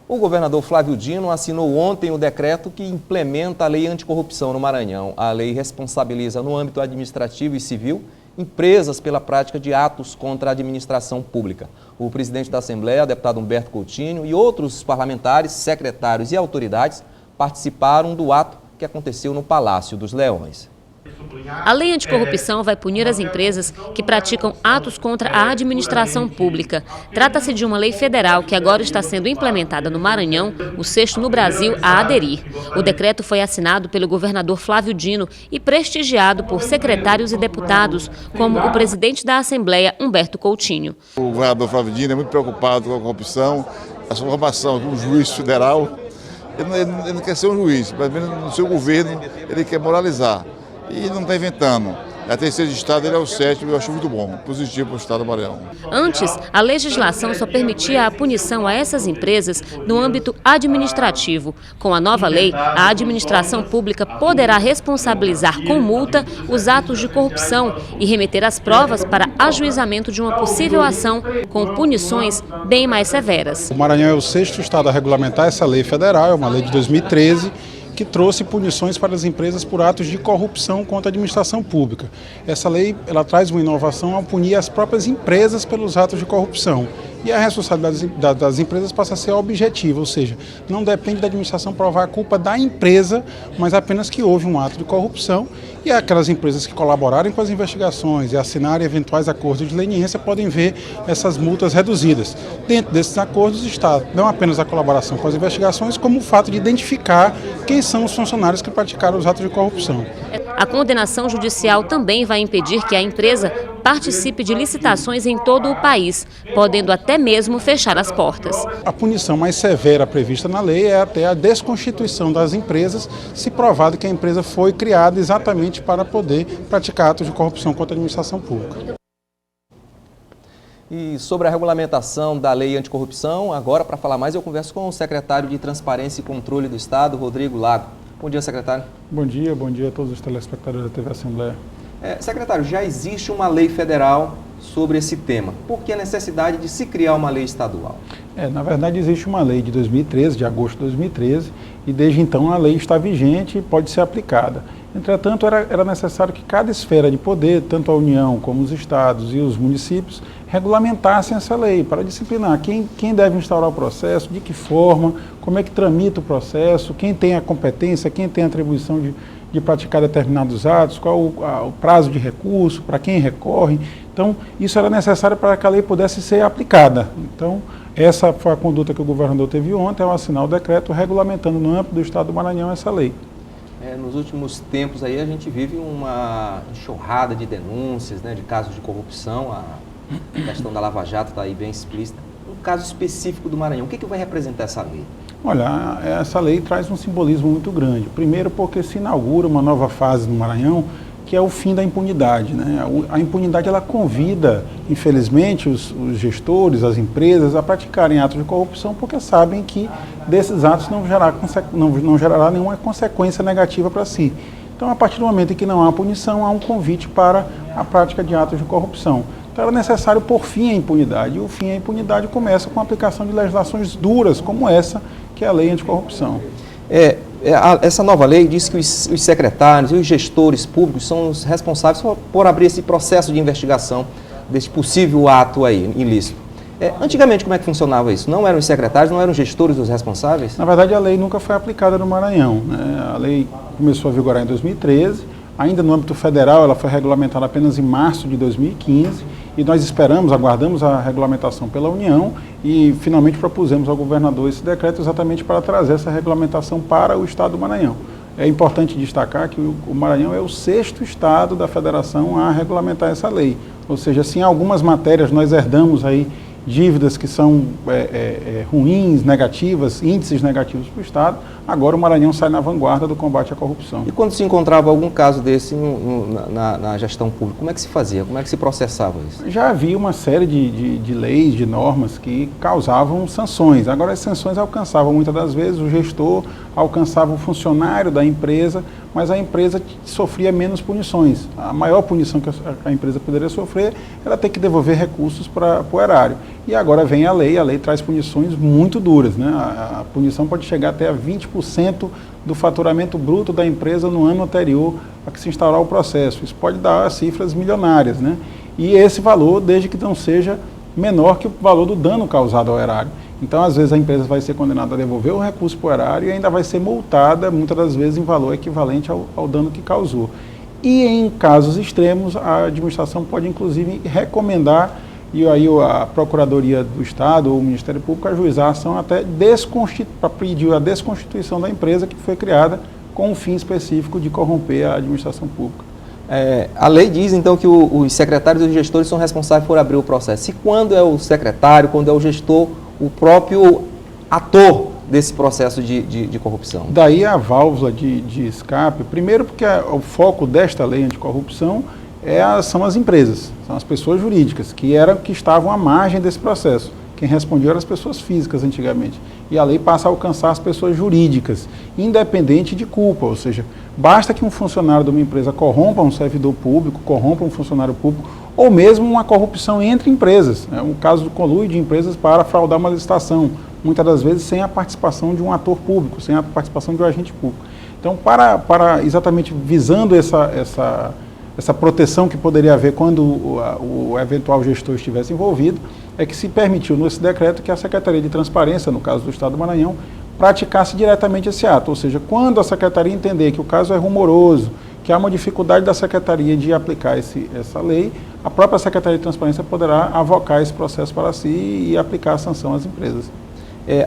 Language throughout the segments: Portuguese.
O governador Flávio Dino assinou ontem o decreto que implementa a lei anticorrupção no Maranhão. A lei responsabiliza no âmbito administrativo e civil empresas pela prática de atos contra a administração pública. O presidente da Assembleia, deputado Humberto Coutinho, e outros parlamentares, secretários e autoridades participaram do ato que aconteceu no Palácio dos Leões. A lei anticorrupção vai punir as empresas que praticam atos contra a administração pública. Trata-se de uma lei federal que agora está sendo implementada no Maranhão, o sexto no Brasil a aderir. O decreto foi assinado pelo governador Flávio Dino e prestigiado por secretários e deputados, como o presidente da Assembleia, Humberto Coutinho. O governador Flávio Dino é muito preocupado com a corrupção, a sua formação de um juiz federal. Ele não quer ser um juiz, mas no seu governo ele quer moralizar. E não está inventando. A terceira de Estado, ele é o sétimo, eu acho muito bom, positivo para o Estado do Maranhão. Antes, a legislação só permitia a punição a essas empresas no âmbito administrativo. Com a nova lei, a administração pública poderá responsabilizar com multa os atos de corrupção e remeter as provas para ajuizamento de uma possível ação com punições bem mais severas. O Maranhão é o sexto Estado a regulamentar essa lei federal, é uma lei de 2013, que trouxe punições para as empresas por atos de corrupção contra a administração pública. Essa lei ela traz uma inovação ao punir as próprias empresas pelos atos de corrupção. E a responsabilidade das empresas passa a ser objetiva, ou seja, não depende da administração provar a culpa da empresa, mas apenas que houve um ato de corrupção e aquelas empresas que colaborarem com as investigações e assinarem eventuais acordos de leniência podem ver essas multas reduzidas. Dentro desses acordos está não apenas a colaboração com as investigações, como o fato de identificar quem são os funcionários que praticaram os atos de corrupção. A condenação judicial também vai impedir que a empresa participe de licitações em todo o país, podendo até mesmo fechar as portas. A punição mais severa prevista na lei é até a desconstituição das empresas, se provado que a empresa foi criada exatamente para poder praticar atos de corrupção contra a administração pública. E sobre a regulamentação da lei anticorrupção, agora para falar mais eu converso com o secretário de Transparência e Controle do Estado, Rodrigo Lago. Bom dia, secretário. Bom dia a todos os telespectadores da TV Assembleia. Secretário, já existe uma lei federal sobre esse tema. Por que a necessidade de se criar uma lei estadual? Na verdade, existe uma lei de 2013, de agosto de 2013, e desde então a lei está vigente e pode ser aplicada. Entretanto, era necessário que cada esfera de poder, tanto a União como os estados e os municípios, regulamentassem essa lei para disciplinar quem deve instaurar o processo, de que forma, como é que tramita o processo, quem tem a competência, quem tem a atribuição de praticar determinados atos, qual o prazo de recurso, para quem recorre. Então, isso era necessário para que a lei pudesse ser aplicada. Então, essa foi a conduta que o governador teve ontem, ao assinar o decreto regulamentando no âmbito do Estado do Maranhão essa lei. Nos últimos tempos aí a gente vive uma enxurrada de denúncias, de casos de corrupção. A questão da Lava Jato está aí bem explícita. Um caso específico do Maranhão, o que vai representar essa lei? Olha, essa lei traz um simbolismo muito grande. Primeiro porque se inaugura uma nova fase no Maranhão, que é o fim da impunidade. A impunidade ela convida, infelizmente, os gestores, as empresas a praticarem atos de corrupção porque sabem que desses atos não gerará nenhuma consequência negativa para si. Então, a partir do momento em que não há punição, há um convite para a prática de atos de corrupção. Então, era necessário pôr fim à impunidade. E o fim à impunidade começa com a aplicação de legislações duras, como essa, que é a lei anticorrupção. Essa nova lei diz que os secretários e os gestores públicos são os responsáveis por abrir esse processo de investigação desse possível ato aí, ilícito. Antigamente, como é que funcionava isso? Não eram os secretários, não eram os gestores os responsáveis? Na verdade, a lei nunca foi aplicada no Maranhão. A lei começou a vigorar em 2013, ainda no âmbito federal ela foi regulamentada apenas em março de 2015 e nós aguardamos a regulamentação pela União e finalmente propusemos ao governador esse decreto exatamente para trazer essa regulamentação para o Estado do Maranhão. É importante destacar que o Maranhão é o sexto Estado da Federação a regulamentar essa lei. Ou seja, se em algumas matérias nós herdamos aí dívidas que são ruins, negativas, índices negativos para o Estado, agora o Maranhão sai na vanguarda do combate à corrupção. E quando se encontrava algum caso desse na gestão pública, como é que se fazia? Como é que se processava isso? Já havia uma série de leis, de normas que causavam sanções. Agora as sanções alcançavam muitas das vezes o gestor, alcançava o funcionário da empresa, mas a empresa sofria menos punições. A maior punição que a empresa poderia sofrer era ter que devolver recursos para o erário. E agora vem a lei traz punições muito duras, né? A punição pode chegar até a 20% do faturamento bruto da empresa no ano anterior a que se instaurar o processo. Isso pode dar cifras milionárias, né? E esse valor, desde que não seja menor que o valor do dano causado ao erário. Então, às vezes, a empresa vai ser condenada a devolver o recurso para o erário e ainda vai ser multada, muitas das vezes, em valor equivalente ao dano que causou. E, em casos extremos, a administração pode, inclusive, recomendar, e aí a Procuradoria do Estado ou o Ministério Público ajuizar a ação até para pedir a desconstituição da empresa que foi criada com um fim específico de corromper a administração pública. A lei diz, então, que os secretários e os gestores são responsáveis por abrir o processo. E quando é o secretário, quando é o gestor, o próprio ator desse processo de corrupção? Daí a válvula de escape, primeiro porque o foco desta lei anticorrupção são as empresas, são as pessoas jurídicas, que estavam à margem desse processo. Quem respondia eram as pessoas físicas antigamente. E a lei passa a alcançar as pessoas jurídicas, independente de culpa, ou seja, basta que um funcionário de uma empresa corrompa um servidor público, corrompa um funcionário público, ou mesmo uma corrupção entre empresas. É um caso do conluio de empresas para fraudar uma licitação, muitas das vezes sem a participação de um ator público, sem a participação de um agente público. Então, para exatamente visando essa proteção que poderia haver quando o eventual gestor estivesse envolvido, é que se permitiu nesse decreto que a Secretaria de Transparência, no caso do Estado do Maranhão, praticasse diretamente esse ato. Ou seja, quando a Secretaria entender que o caso é rumoroso, que há uma dificuldade da Secretaria de aplicar essa lei, a própria Secretaria de Transparência poderá avocar esse processo para si e aplicar a sanção às empresas.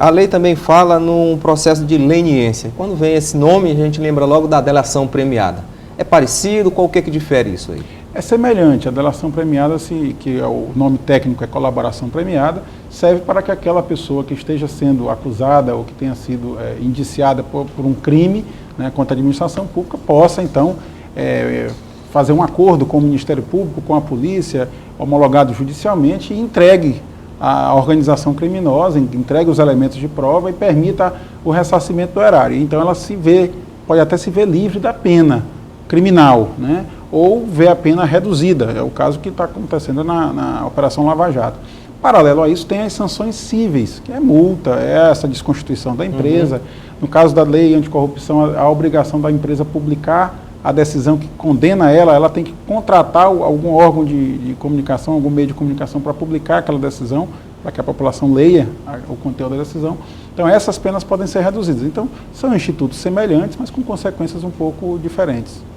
A lei também fala num processo de leniência. Quando vem esse nome, a gente lembra logo da delação premiada. É parecido? Qual que difere isso aí? É semelhante. A delação premiada, que o nome técnico é colaboração premiada, serve para que aquela pessoa que esteja sendo acusada ou que tenha sido indiciada por um crime, né, contra a administração pública, possa, então, fazer um acordo com o Ministério Público, com a polícia, homologado judicialmente, e entregue à organização criminosa, entregue os elementos de prova e permita o ressarcimento do erário. Então, ela pode até se ver livre da pena criminal, né? Ou ver a pena reduzida, é o caso que está acontecendo na Operação Lava Jato. Paralelo a isso, tem as sanções cíveis, que é multa, é essa desconstituição da empresa. Uhum. No caso da lei anticorrupção, a obrigação da empresa publicar a decisão que condena ela tem que contratar algum órgão de comunicação, algum meio de comunicação para publicar aquela decisão, para que a população leia o conteúdo da decisão. Então, essas penas podem ser reduzidas. Então, são institutos semelhantes, mas com consequências um pouco diferentes.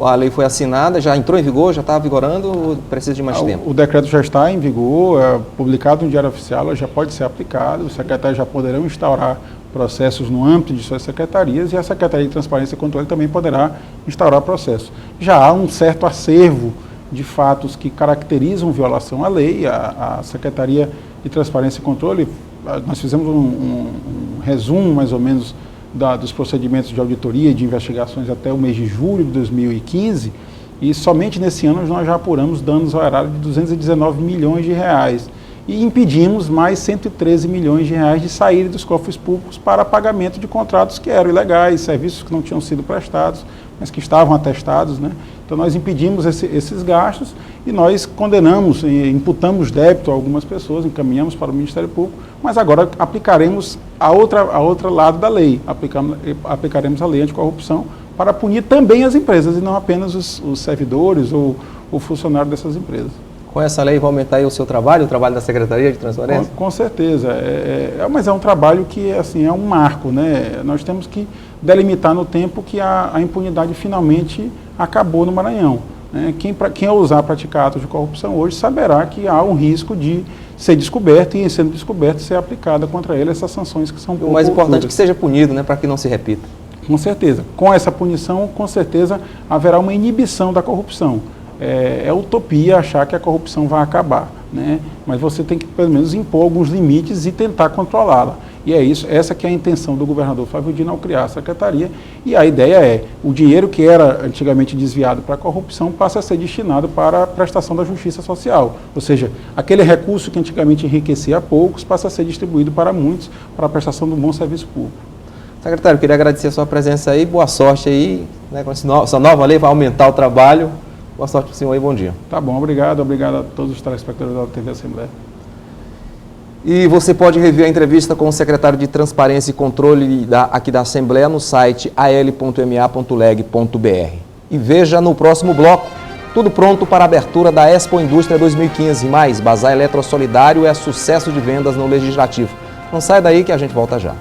A lei foi assinada, já entrou em vigor, já está vigorando ou precisa de mais tempo? O decreto já está em vigor, publicado no Diário Oficial, ela já pode ser aplicado, os secretários já poderão instaurar processos no âmbito de suas secretarias e a Secretaria de Transparência e Controle também poderá instaurar processos. Já há um certo acervo de fatos que caracterizam violação à lei, a Secretaria de Transparência e Controle, nós fizemos um resumo mais ou menos dos procedimentos de auditoria e de investigações até o mês de julho de 2015, e somente nesse ano nós já apuramos danos ao erário de 219 milhões de reais e impedimos mais 113 milhões de reais de sair dos cofres públicos para pagamento de contratos que eram ilegais, serviços que não tinham sido prestados, mas que estavam atestados, né? Então nós impedimos esses gastos e nós condenamos e imputamos débito a algumas pessoas, encaminhamos para o Ministério Público, mas agora aplicaremos a outra lado da lei, aplicaremos a lei anticorrupção para punir também as empresas e não apenas os servidores ou o funcionário dessas empresas. Com essa lei vai aumentar aí o seu trabalho, o trabalho da Secretaria de Transparência? Com certeza, mas é um trabalho que assim, é um marco, né? Nós temos que delimitar no tempo que a impunidade finalmente acabou no Maranhão, né? Quem ousar praticar atos de corrupção hoje saberá que há um risco de ser descoberto e, sendo descoberto, ser aplicada contra ele essas sanções que são pouco. O mais importante é que seja punido, né, para que não se repita. Com certeza. Com essa punição, com certeza, haverá uma inibição da corrupção. É utopia achar que a corrupção vai acabar, né? Mas você tem que, pelo menos, impor alguns limites e tentar controlá-la. E é isso, essa que é a intenção do governador Flávio Dino ao criar a secretaria. E a ideia é, o dinheiro que era antigamente desviado para a corrupção passa a ser destinado para a prestação da justiça social. Ou seja, aquele recurso que antigamente enriquecia a poucos passa a ser distribuído para muitos, para a prestação do bom serviço público. Secretário, queria agradecer a sua presença aí, boa sorte aí, né, com essa nova lei vai aumentar o trabalho. Boa sorte para o senhor aí, bom dia. Tá bom, obrigado a todos os telespectadores da TV Assembleia. E você pode rever a entrevista com o secretário de Transparência e Controle aqui da Assembleia no site al.ma.leg.br. E veja no próximo bloco, tudo pronto para a abertura da Expo Indústria 2015. Mais, Bazar Eletrosolidário é sucesso de vendas no Legislativo. Não sai daí que a gente volta já.